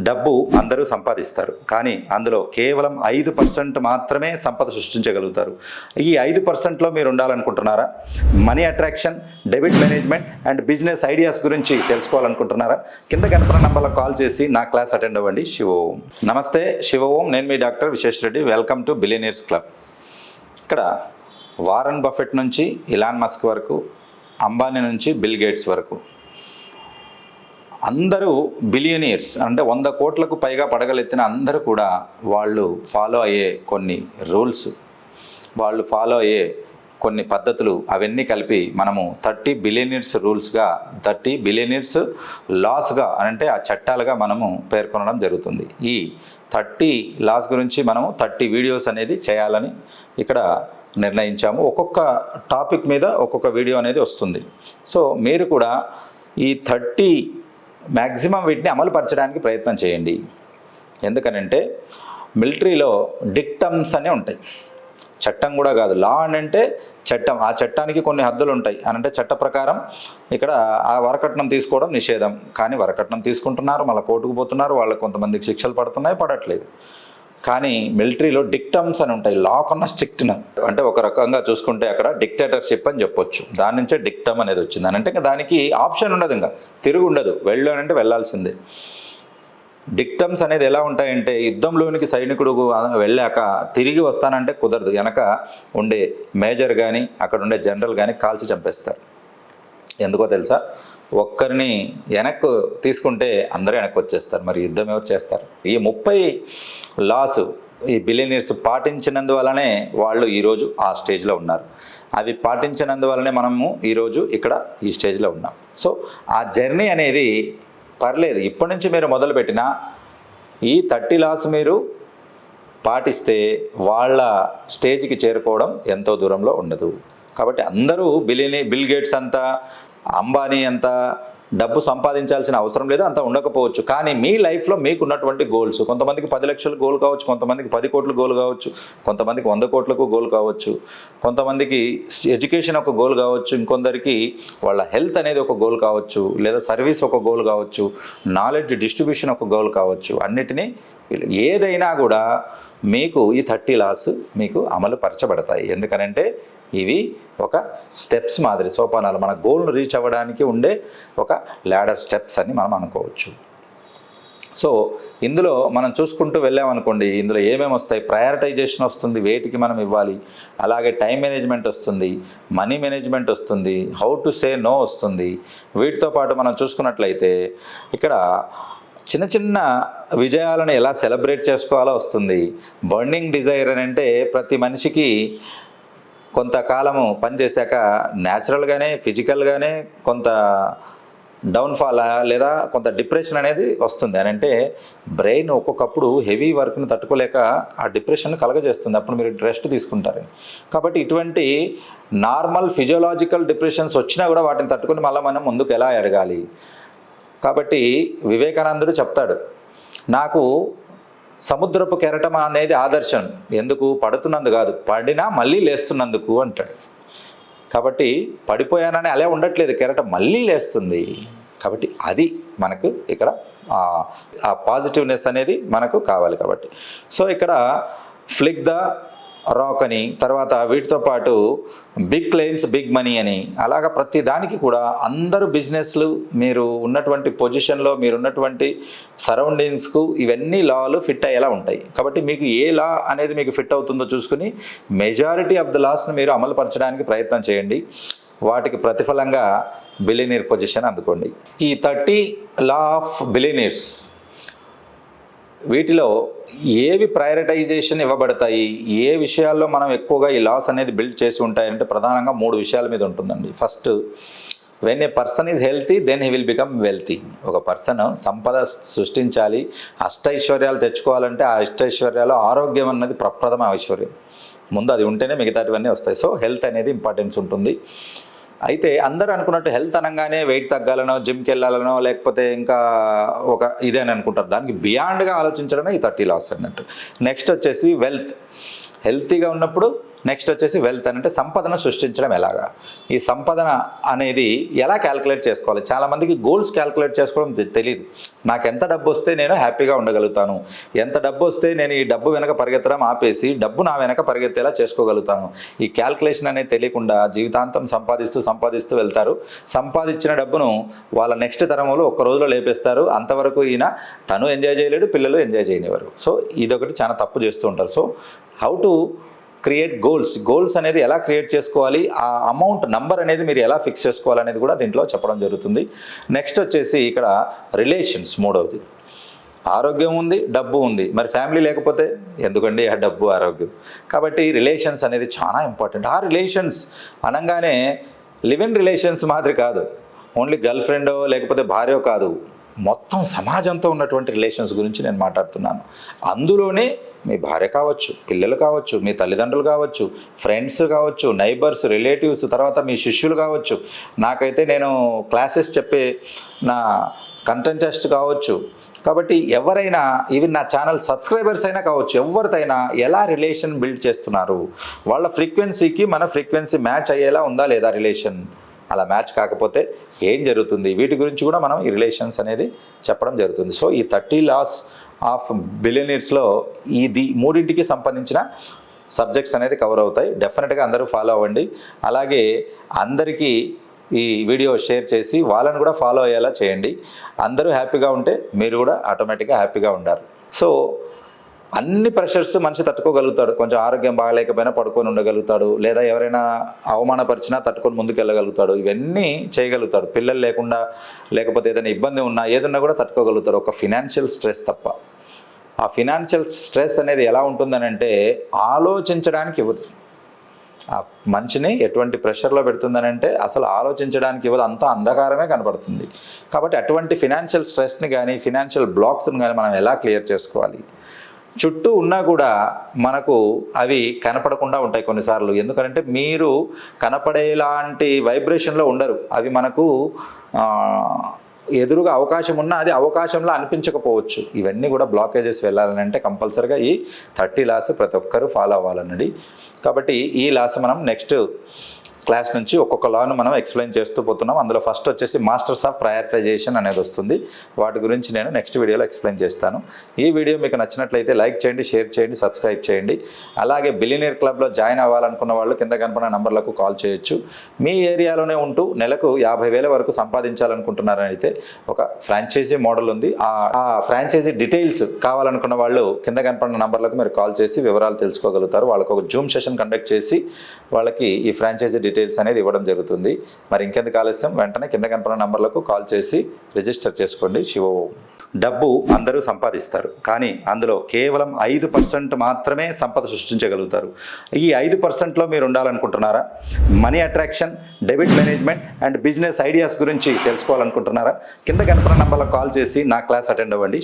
డబ్బు అందరూ సంపాదిస్తారు, కానీ అందులో కేవలం 5% మాత్రమే సంపద సృష్టించగలుగుతారు. ఈ 5%లో మీరు ఉండాలనుకుంటున్నారా? Money attraction, debit management and business ideas గురించి తెలుసుకోవాలనుకుంటున్నారా? కింద కనపడిన నంబర్లకు కాల్ చేసి నా క్లాస్ అటెండ్ అవ్వండి. శివ ఓం. నమస్తే, శివ ఓం. నేను మీ doctor Vishesh Reddy. Welcome to billionaires club. ఇక్కడ వారన్ బఫెట్ నుంచి ఇలాన్ మస్క్ వరకు, అంబానీ నుంచి బిల్ గేట్స్ వరకు అందరూ బిలియనీర్స్, అంటే 100 కోట్లకు పైగా పడగలెత్తిన అందరూ కూడా వాళ్ళు ఫాలో అయ్యే కొన్ని రూల్స్, వాళ్ళు ఫాలో అయ్యే కొన్ని పద్ధతులు, అవన్నీ కలిపి మనము 30 బిలియనీర్స్ రూల్స్గా, 30 బిలియనీర్స్ లాస్గా, అంటే ఆ చట్టాలుగా మనము పేర్కొనడం జరుగుతుంది. ఈ 30 లాస్ గురించి మనము 30 వీడియోస్ అనేది చేయాలని ఇక్కడ నిర్ణయించాము. ఒక్కొక్క టాపిక్ మీద ఒక్కొక్క వీడియో అనేది వస్తుంది. సో మీరు కూడా ఈ 30 మ్యాక్సిమం వీటిని అమలు పరచడానికి ప్రయత్నం చేయండి. ఎందుకనంటే మిలిటరీలో డిక్టమ్స్ అనే ఉంటాయి. చట్టం కూడా కాదు, లా అంటే చట్టం. ఆ చట్టానికి కొన్ని హద్దులు ఉంటాయి. అంటే చట్ట ప్రకారం ఇక్కడ ఆ వరకట్నం తీసుకోవడం నిషేధం, కానీ వరకట్నం తీసుకుంటున్నారు, మళ్ళీ కోర్టుకు పోతున్నారు, వాళ్ళకి కొంతమందికి శిక్షలు పడుతున్నాయి, పడట్లేదు. కానీ మిలిటరీలో డిక్టమ్స్ అని ఉంటాయి, లా కన్నా స్ట్రిక్ట్న. అంటే ఒక రకంగా చూసుకుంటే అక్కడ డిక్టేటర్షిప్ అని చెప్పొచ్చు. దాని నుంచే డిక్టమ్ అనేది వచ్చింది. అని అంటే ఇంకా దానికి ఆప్షన్ ఉండదు, ఇంకా తిరుగు ఉండదు. వెళ్ళు అని అంటే వెళ్ళాల్సిందే. డిక్టమ్స్ అనేది ఎలా ఉంటాయంటే, యుద్ధంలోనికి సైనికుడు వెళ్ళాక తిరిగి వస్తానంటే కుదరదు. వెనక ఉండే మేజర్ కానీ అక్కడ ఉండే జనరల్ కానీ కాల్చి చంపేస్తారు. ఎందుకో తెలుసా? ఒక్కరిని వెనక్కు తీసుకుంటే అందరూ వెనక్కి వచ్చేస్తారు. మరి యుద్ధం ఎవరు చేస్తారు? ఈ 30 లాస్ ఈ బిలియనీర్స్ పాటించినందువల్లనే వాళ్ళు ఈరోజు ఆ స్టేజ్లో ఉన్నారు. అవి పాటించినందువల్లనే మనము ఈరోజు ఇక్కడ ఈ స్టేజ్లో ఉన్నాం. సో ఆ జర్నీ అనేది పర్లేదు, ఇప్పటి నుంచి మీరు మొదలుపెట్టిన ఈ 30 లాస్ మీరు పాటిస్తే వాళ్ళ స్టేజ్కి చేరుకోవడం ఎంతో దూరంలో ఉండదు. కాబట్టి అందరూ బిల్ గేట్స్ అంతా, అంబానీ అంత డబ్బు సంపాదించాల్సిన అవసరం లేదు, అంత ఉండకపోవచ్చు. కానీ మీ లైఫ్లో మీకు ఉన్నటువంటి గోల్స్, కొంతమందికి 10 లక్షల గోల్ కావచ్చు, కొంతమందికి 10 కోట్ల గోల్ కావచ్చు, కొంతమందికి 100 కోట్లకు గోల్ కావచ్చు, కొంతమందికి ఎడ్యుకేషన్ ఒక గోల్ కావచ్చు, ఇంకొందరికి వాళ్ళ హెల్త్ అనేది ఒక గోల్ కావచ్చు, లేదా సర్వీస్ ఒక గోల్ కావచ్చు, నాలెడ్జ్ డిస్ట్రిబ్యూషన్ ఒక గోల్ కావచ్చు. అన్నిటినీ ఏదైనా కూడా మీకు ఈ 30 లాస్ మీకు అమలు పరచబడతాయి. ఎందుకనంటే ఇవి ఒక స్టెప్స్ మాదిరి, సోపానాలు. మన గోల్ను రీచ్ అవ్వడానికి ఉండే ఒక ల్యాడర్ స్టెప్స్ అని మనం అనుకోవచ్చు. సో ఇందులో మనం చూసుకుంటూ వెళ్ళామనుకోండి, ఇందులో ఏమేమి వస్తాయి? ప్రయారిటైజేషన్ వస్తుంది, వేటికి మనం ఇవ్వాలి. అలాగే టైం మేనేజ్మెంట్ వస్తుంది, మనీ మేనేజ్మెంట్ వస్తుంది, హౌ టు సే నో వస్తుంది. వీటితో పాటు మనం చూసుకున్నట్లయితే ఇక్కడ చిన్న చిన్న విజయాలను ఎలా సెలబ్రేట్ చేసుకోవాలో వస్తుంది. బర్నింగ్ డిజైర్ అని అంటే ప్రతి మనిషికి కొంతకాలము పనిచేశాక న్యాచురల్గానే, ఫిజికల్గానే కొంత డౌన్ఫాల్ లేదా కొంత డిప్రెషన్ అనేది వస్తుంది. అని అంటే బ్రెయిన్ ఒక్కొక్కప్పుడు హెవీ వర్క్ని తట్టుకోలేక ఆ డిప్రెషన్ కలగజేస్తుంది. అప్పుడు మీరు రెస్ట్ తీసుకుంటారు. కాబట్టి ఇటువంటి నార్మల్ ఫిజియోలాజికల్ డిప్రెషన్స్ వచ్చినా కూడా వాటిని తట్టుకుని మళ్ళీ మనం ముందుకు ఎలా ఎదగాలి. కాబట్టి వివేకానందుడు చెప్తాడు, నాకు సముద్రపు కెరటం అనేది ఆదర్శం. ఎందుకు? పడుతున్నందుకు కాదు, పడినా మళ్ళీ లేస్తున్నందుకు అంటాడు. కాబట్టి పడిపోయానని అలా ఉండట్లేదు, కెరటం మళ్ళీ లేస్తుంది. కాబట్టి అది మనకు ఇక్కడ ఆ పాజిటివ్నెస్ అనేది మనకు కావాలి. కాబట్టి సో ఇక్కడ ఫ్లిక్ ద రాక్ అని, తర్వాత వీటితో పాటు బిగ్ క్లెయిమ్స్ బిగ్ మనీ అని, అలాగా ప్రతి దానికి కూడా అందరూ బిజినెస్లు, మీరు ఉన్నటువంటి పొజిషన్లో, మీరు ఉన్నటువంటి సరౌండింగ్స్కు ఇవన్నీ లాలు ఫిట్ అయ్యేలా ఉంటాయి. కాబట్టి మీకు ఏ లా అనేది మీకు ఫిట్ అవుతుందో చూసుకుని మెజారిటీ ఆఫ్ ద లాస్ను మీరు అమలు పరచడానికి ప్రయత్నం చేయండి. వాటికి ప్రతిఫలంగా బిలియనీర్ పొజిషన్ అందుకోండి. ఈ 30 లా ఆఫ్ బిలియనీర్స్, వీటిలో ఏవి ప్రయారిటైజేషన్ ఇవ్వబడతాయి, ఏ విషయాల్లో మనం ఎక్కువగా ఈ లాస్ అనేది బిల్డ్ చేసి ఉంటాయంటే ప్రధానంగా 3 విషయాల మీద ఉంటుందండి. First, when a person is healthy then he will become wealthy. ఒక పర్సన్ సంపద సృష్టించాలి, అష్టైశ్వర్యాలు తెచ్చుకోవాలంటే ఆ అష్టైశ్వర్యాలు ఆరోగ్యం అన్నది ప్రప్రథమ ఐశ్వర్యం. ముందు అది ఉంటేనే మిగతాటివన్నీ వస్తాయి. సో హెల్త్ అనేది ఇంపార్టెన్స్ ఉంటుంది. అయితే అందరూ అనుకున్నట్టు హెల్త్ అనగానే వెయిట్ తగ్గాలనో, జిమ్కి వెళ్ళాలనో, లేకపోతే ఇంకా ఒక ఇదే అని అనుకుంటారు. దానికి బియాండ్గా ఆలోచించడమే ఈ 30 లాస్ అన్నట్టు. నెక్స్ట్ వచ్చేసి వెల్త్. హెల్తీగా ఉన్నప్పుడు నెక్స్ట్ వచ్చేసి వెల్త్ అంటే సంపదను సృష్టించడం ఎలాగా. ఈ సంపదన అనేది ఎలా క్యాలిక్యులేట్ చేసుకోవాలి. చాలామందికి గోల్స్ క్యాలిక్యులేట్ చేసుకోవడం తెలియదు. నాకు ఎంత డబ్బు వస్తే నేను హ్యాపీగా ఉండగలుగుతాను, ఎంత డబ్బు వస్తే నేను ఈ డబ్బు వెనక పరిగెత్తడం ఆపేసి డబ్బు నా వెనక పరిగెత్తేలా చేసుకోగలుగుతాను. ఈ క్యాలిక్యులేషన్ అనేది తెలియకుండా జీవితాంతం సంపాదిస్తూ వెళ్తారు. సంపాదించిన డబ్బును వాళ్ళ నెక్స్ట్ తరంలో ఒక్క రోజులో లేపేస్తారు. అంతవరకు ఈయన తను ఎంజాయ్ చేయలేడు, పిల్లలు ఎంజాయ్ చేయనివారు. సో ఇదొకటి చాలా తప్పు చేస్తూ ఉంటారు. So how to create goals అనేది ఎలా క్రియేట్ చేసుకోవాలి, ఆ అమౌంట్ నంబర్ అనేది మీరు ఎలా ఫిక్స్ చేసుకోవాలనేది కూడా దీంట్లో చెప్పడం జరుగుతుంది. నెక్స్ట్ వచ్చేసి ఇక్కడ రిలేషన్స్, మూడవది. ఆరోగ్యం ఉంది, డబ్బు ఉంది, మరి ఫ్యామిలీ లేకపోతే ఎందుకండి ఆ డబ్బు ఆరోగ్యం. కాబట్టి రిలేషన్స్ అనేది చాలా ఇంపార్టెంట్. ఆ రిలేషన్స్ అనగానే లివ్ ఇన్ రిలేషన్స్ మాదిరి కాదు, ఓన్లీ గర్ల్ ఫ్రెండో లేకపోతే భార్యో కాదు, మొత్తం సమాజంతో ఉన్నటువంటి రిలేషన్స్ గురించి నేను మాట్లాడుతున్నాను. అందులోనే మీ భార్య కావచ్చు, పిల్లలు కావచ్చు, మీ తల్లిదండ్రులు కావచ్చు, ఫ్రెండ్స్ కావచ్చు, నైబర్స్, రిలేటివ్స్, తర్వాత మీ శిష్యులు కావచ్చు, నాకైతే నేను క్లాసెస్ చెప్పే నా కంటెంటెస్ట్ కావచ్చు. కాబట్టి ఎవరైనా, ఈవెన్ నా ఛానల్ సబ్స్క్రైబర్స్ అయినా కావచ్చు, ఎవరితైనా ఎలా రిలేషన్ బిల్డ్ చేస్తున్నారు, వాళ్ళ ఫ్రీక్వెన్సీకి మన ఫ్రీక్వెన్సీ మ్యాచ్ అయ్యేలా ఉందా లేదా రిలేషన్. అలా మ్యాచ్ కాకపోతే ఏం జరుగుతుంది, వీటి గురించి కూడా మనం ఈ రిలేషన్స్ అనేది చెప్పడం జరుగుతుంది. సో ఈ 30 laws ఆఫ్ బిలియనీర్స్లో ఇది మూడింటికి సంబంధించిన సబ్జెక్ట్స్ అనేది కవర్ అవుతాయి. డెఫినెట్గా అందరూ ఫాలో అవ్వండి. అలాగే అందరికీ ఈ వీడియో షేర్ చేసి వాళ్ళని కూడా ఫాలో అయ్యేలా చేయండి. అందరూ హ్యాపీగా ఉంటే మీరు కూడా ఆటోమేటిక్గా హ్యాపీగా ఉంటారు. సో అన్ని ప్రెషర్స్ మనిషి తట్టుకోగలుగుతాడు. కొంచెం ఆరోగ్యం బాగాలేకపోయినా పడుకొని ఉండగలుగుతాడు, లేదా ఎవరైనా అవమానపరిచినా తట్టుకొని ముందుకు వెళ్ళగలుగుతాడు, ఇవన్నీ చేయగలుగుతాడు. పిల్లలు లేకుండా లేకపోతే ఏదైనా ఇబ్బంది ఉన్నా ఏదన్నా కూడా తట్టుకోగలుగుతాడు, ఒక ఫినాన్షియల్ స్ట్రెస్ తప్ప. ఆ ఫినాన్షియల్ స్ట్రెస్ అనేది ఎలా ఉంటుందని అంటే ఆలోచించడానికి ఇవ్వదు. ఆ మనిషిని ఎటువంటి ప్రెషర్లో పెడుతుందని అంటే అసలు ఆలోచించడానికి ఇవ్వదు, అంతా అంధకారమే కనపడుతుంది. కాబట్టి అటువంటి ఫినాన్షియల్ స్ట్రెస్ని కానీ ఫినాన్షియల్ బ్లాక్స్ని కానీ మనం ఎలా క్లియర్ చేసుకోవాలి. చుట్టూ ఉన్నా కూడా మనకు అవి కనపడకుండా ఉంటాయి కొన్నిసార్లు. ఎందుకంటే మీరు కనపడేలాంటి వైబ్రేషన్లో ఉండరు, అవి మనకు ఎదురుగా అవకాశం ఉన్నా అది అవకాశంలో అనిపించకపోవచ్చు. ఇవన్నీ కూడా బ్లాకేజెస్ వెళ్ళాలని అంటే కంపల్సరీగా ఈ 30 laws ప్రతి ఒక్కరూ ఫాలో అవ్వాలన్నది. కాబట్టి ఈ లాస్ మనం నెక్స్ట్ క్లాస్ నుంచి ఒక్కొక్క లాను మనం ఎక్స్ప్లెయిన్ చేస్తూ పోతున్నాం. అందులో ఫస్ట్ వచ్చేసి మాస్టర్స్ ఆఫ్ ప్రయారిటైజేషన్ అనేది వస్తుంది. వాటి గురించి నేను నెక్స్ట్ వీడియోలో ఎక్స్ప్లెయిన్ చేస్తాను. ఈ వీడియో మీకు నచ్చినట్లయితే లైక్ చేయండి, షేర్ చేయండి, సబ్స్క్రైబ్ చేయండి. అలాగే బిలియనీర్ క్లబ్లో జాయిన్ అవ్వాలనుకున్న వాళ్ళు కింద కనపడిన నంబర్లకు కాల్ చేయొచ్చు. మీ ఏరియాలోనే ఉంటూ నెలకు 50,000 వరకు సంపాదించాలనుకుంటున్నారని అయితే ఒక ఫ్రాంచైజీ మోడల్ ఉంది. ఆ ఫ్రాంచైజీ డీటెయిల్స్ కావాలనుకున్న వాళ్ళు కింద కనపడిన నంబర్లకు మీరు కాల్ చేసి వివరాలు తెలుసుకోగలుగుతారు. వాళ్ళకు ఒక జూమ్ సెషన్ కండక్ట్ చేసి వాళ్ళకి ఈ ఫ్రాంచైజీ డీటెయిల్స్ అనేది ఇవ్వడం జరుగుతుంది. మరి ఇంకెందుకు ఆలస్యం, వెంటనే కింద కనపడిన నంబర్లకు కాల్ చేసి రిజిస్టర్ చేసుకోండి. డబ్బు అందరూ సంపాదిస్తారు, కానీ అందులో కేవలం 5% మాత్రమే సంపద సృష్టించగలుగుతారు. ఈ 5%లో మీరు ఉండాలనుకుంటున్నారా? Money attraction, debit management and business ideas గురించి తెలుసుకోవాలనుకుంటున్నారా? కింద కనపడిన నంబర్లకు కాల్ చేసి నా క్లాస్ అటెండ్ అవ్వండి.